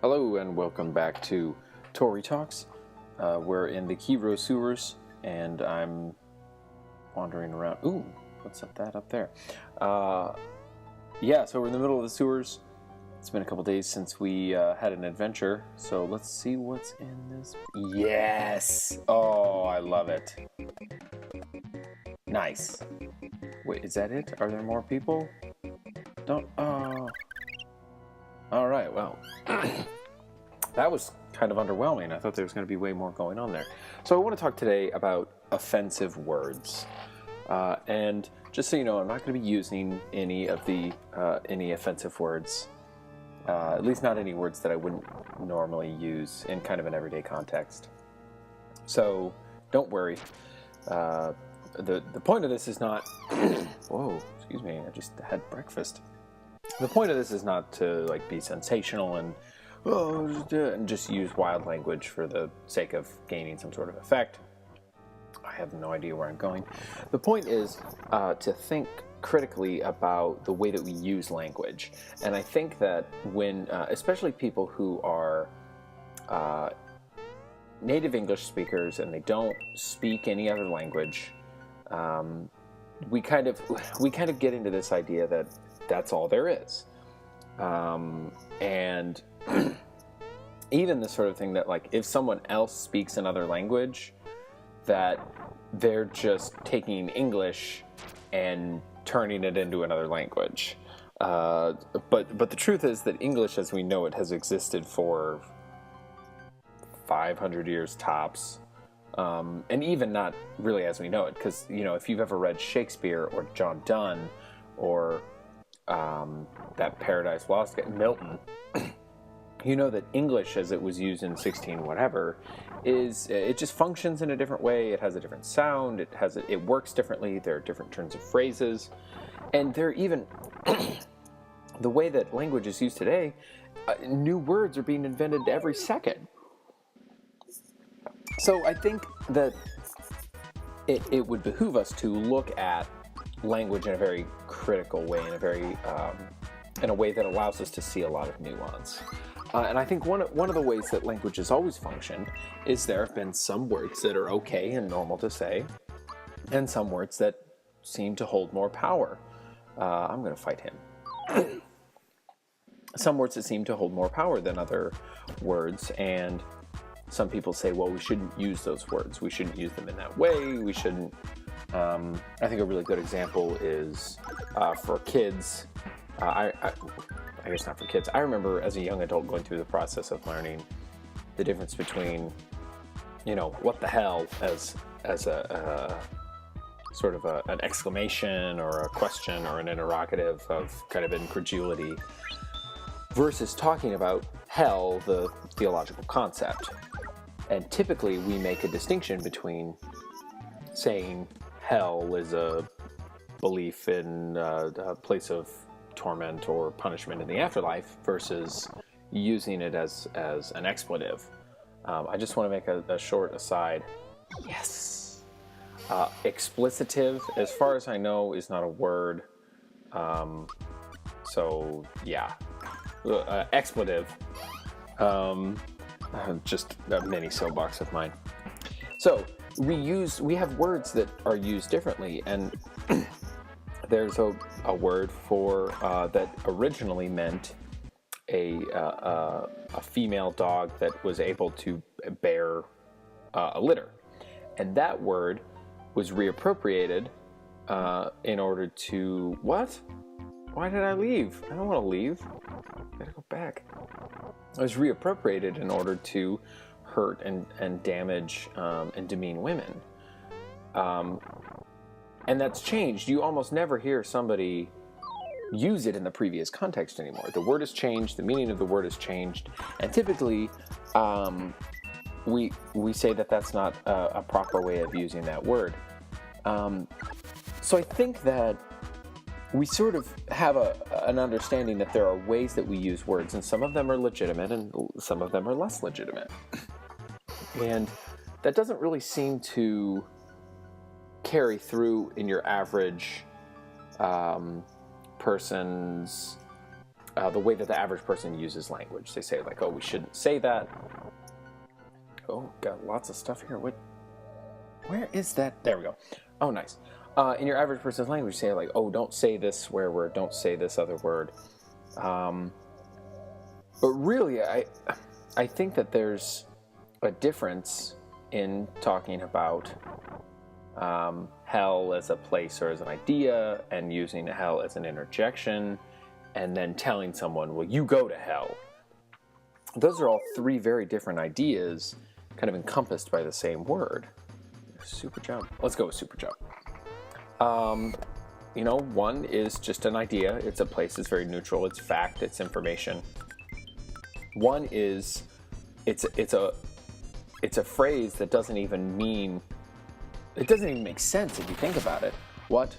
Hello and welcome back to ToryTalks. We're in the Kiro sewers and I'm wandering around. Ooh, what's that up there? So we're in the middle of the sewers. It's been a couple days since we had an adventure, so let's see what's in this. Yes! Oh, I love it. Nice. Wait, is that it? Are there more people? Oh. Alright, well. That was kind of underwhelming. I thought there was going to be way more going on there. So I want to talk today about offensive words. And just so you know, I'm not going to be using any of the any offensive words. At least not any words that I wouldn't normally use in kind of an everyday context. So don't worry. The point of this is not... Whoa, excuse me, I just had breakfast. The point of this is not to like be sensational and just use wild language for the sake of gaining some sort of effect. I have no idea where I'm going. The point is to think critically about the way that we use language. And I think that when, especially people who are native English speakers and they don't speak any other language, we kind of get into this idea that that's all there is. And even the sort of thing that, like, if someone else speaks another language, that they're just taking English and turning it into another language. But the truth is that English as we know it has existed for 500 years tops. And even not really as we know it, because, you know, if you've ever read Shakespeare or John Donne or that Paradise Lost guy, Milton, you know that English as it was used in 16 whatever it just functions in a different way. It has a different sound. It works differently. There are different turns of phrases, and there are even the way that language is used today. New words are being invented every second. So I think that it would behoove us to look at language in a very critical way, in a way that allows us to see a lot of nuance. And I think one of the ways that language has always functioned is there have been some words that are okay and normal to say, and some words that seem to hold more power. I'm going to fight him. Some words that seem to hold more power than other words, and some people say, well, we shouldn't use those words. We shouldn't use them in that way. We shouldn't... I think a really good example is for kids. I guess not for kids. I remember as a young adult going through the process of learning the difference between, you know, what the hell as a sort of an exclamation or a question or an interrogative of kind of incredulity versus talking about hell, the theological concept. And typically we make a distinction between saying hell is a belief in a place of torment or punishment in the afterlife versus using it as an expletive. I just want to make a short aside. Yes! Explicitive, as far as I know, is not a word. So, yeah. Expletive. Just a mini soapbox of mine. So, we have words that are used differently, and there's a word for that originally meant a female dog that was able to bear a litter, and that word was reappropriated in order to what? Why did I leave? I don't want to leave. I gotta go back. It was reappropriated in order to hurt and damage and demean women. And that's changed. You almost never hear somebody use it in the previous context anymore. The word has changed, the meaning of the word has changed, and typically we say that that's not a proper way of using that word. So I think that we sort of have an understanding that there are ways that we use words, and some of them are legitimate and some of them are less legitimate. And that doesn't really seem to carry through in your average person's the way that the average person uses language. They say like, oh, we shouldn't say that. Oh, got lots of stuff here. Where is that? There we go. Oh, nice. In your average person's language, say like, oh, don't say this swear word, don't say this other word. But really, I think that there's a difference in talking about hell as a place or as an idea, and using hell as an interjection, and then telling someone, well, you go to hell. Those are all three very different ideas, kind of encompassed by the same word. Super jump. Let's go with super jump. One is just an idea. It's a place. It's very neutral. It's fact. It's information. One is, it's a phrase that doesn't even make sense if you think about it. What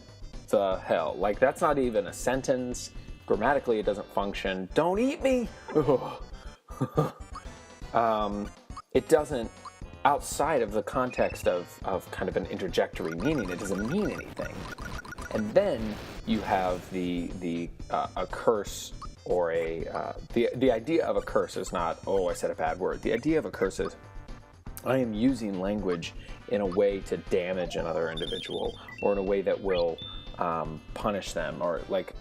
the hell? Like, that's not even a sentence. Grammatically, it doesn't function. Don't eat me. It doesn't, outside of the context of kind of an interjectory meaning, it doesn't mean anything. And then you have a curse, or the idea of a curse is not, oh, I said a bad word. The idea of a curse is, I am using language in a way to damage another individual, or in a way that will punish them, or like,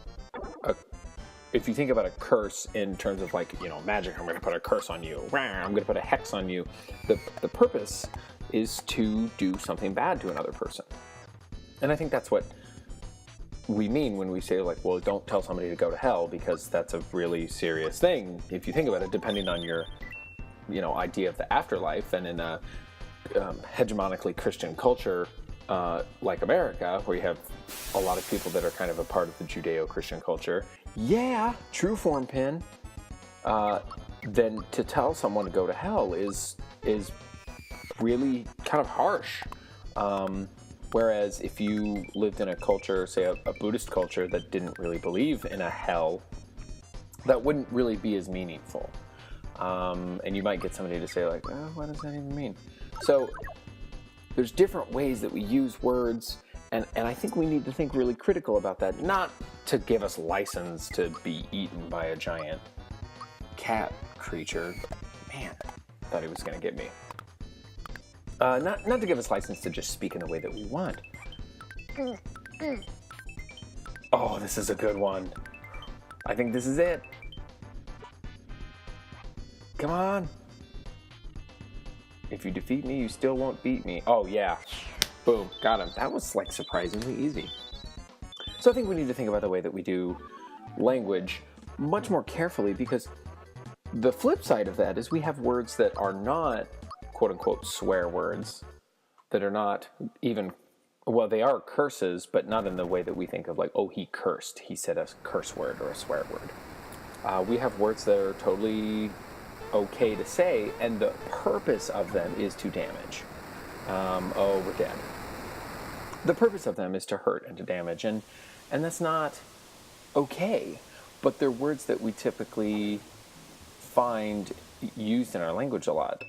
if you think about a curse in terms of like, magic, I'm going to put a curse on you, I'm going to put a hex on you. The purpose is to do something bad to another person. And I think that's what we mean when we say like, well, don't tell somebody to go to hell, because that's a really serious thing if you think about it, depending on your idea of the afterlife. And in a hegemonically Christian culture like America, where you have a lot of people that are kind of a part of the Judeo-Christian culture, true form pin, then to tell someone to go to hell is really kind of harsh. Whereas if you lived in a culture, say a Buddhist culture, that didn't really believe in a hell, that wouldn't really be as meaningful. And you might get somebody to say like, oh, what does that even mean? So there's different ways that we use words, and I think we need to think really critical about that, not to give us license to be eaten by a giant cat creature. Man, thought he was going to get me. Not to give us license to just speak in the way that we want. Oh, this is a good one. I think this is it. Come on. If you defeat me, you still won't beat me. Oh, yeah. Boom. Got him. That was, like, surprisingly easy. So I think we need to think about the way that we do language much more carefully, because the flip side of that is we have words that are not quote-unquote swear words, that are not even, well, they are curses, but not in the way that we think of like, oh, he cursed. He said a curse word or a swear word. We have words that are totally okay to say, and the purpose of them is to damage. Oh, we're dead. The purpose of them is to hurt and to damage, and that's not okay, but they're words that we typically find used in our language a lot.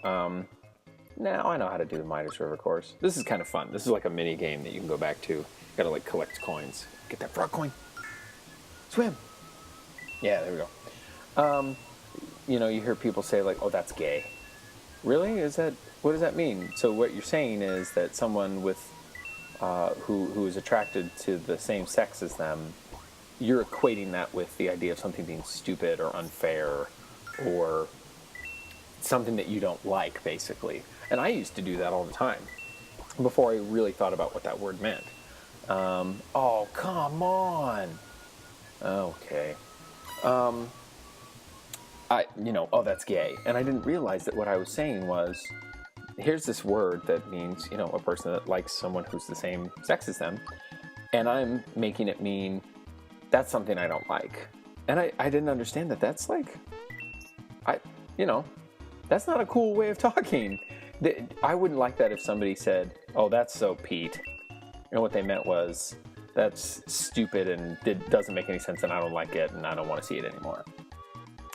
Now I know how to do the Midas River course. This is kind of fun. This is like a mini game that you can go back to. You gotta like collect coins. Get that frog coin. Swim. Yeah, there we go. You hear people say like, oh, that's gay. Really? What does that mean? So what you're saying is that someone with who is attracted to the same sex as them, you're equating that with the idea of something being stupid or unfair or something that you don't like, basically. And I used to do that all the time before I really thought about what that word meant. Oh, come on. Okay. Oh, that's gay. And I didn't realize that what I was saying was, here's this word that means, a person that likes someone who's the same sex as them. And I'm making it mean that's something I don't like. And I didn't understand that that's like, that's not a cool way of talking. I wouldn't like that if somebody said, oh, that's so Pete. What they meant was, that's stupid and it doesn't make any sense and I don't like it and I don't want to see it anymore.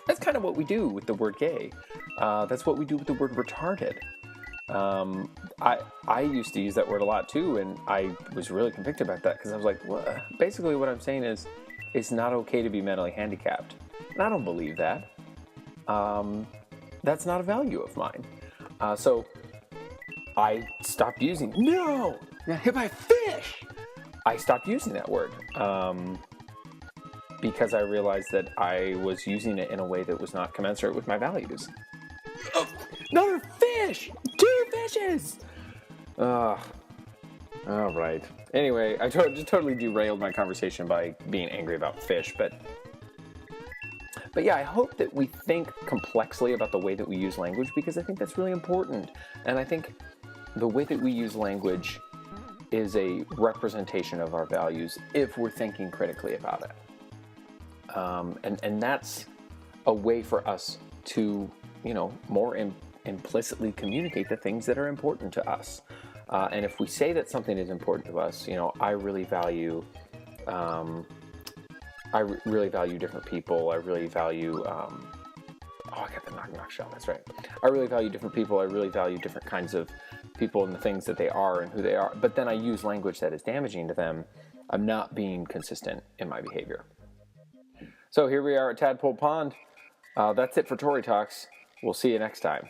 That's kind of what we do with the word gay. That's what we do with the word retarded. I used to use that word a lot too, and I was really convicted about that because I was like, basically what I'm saying is, it's not okay to be mentally handicapped. And I don't believe that. That's not a value of mine. So I stopped using, no, I got hit by a fish. I stopped using that word because I realized that I was using it in a way that was not commensurate with my values. Oh, another fish! 2 fishes! All right. Anyway, I just totally derailed my conversation by being angry about fish, but yeah, I hope that we think complexly about the way that we use language, because I think that's really important. And I think the way that we use language is a representation of our values if we're thinking critically about it. And that's a way for us to, more implicitly communicate the things that are important to us. And if we say that something is important to us, I really value different people. I really value, I got the knock shot, that's right. I really value different people. I really value different kinds of people and the things that they are and who they are. But then I use language that is damaging to them. I'm not being consistent in my behavior. So here we are at Tadpole Pond. That's it for Tory Talks. We'll see you next time.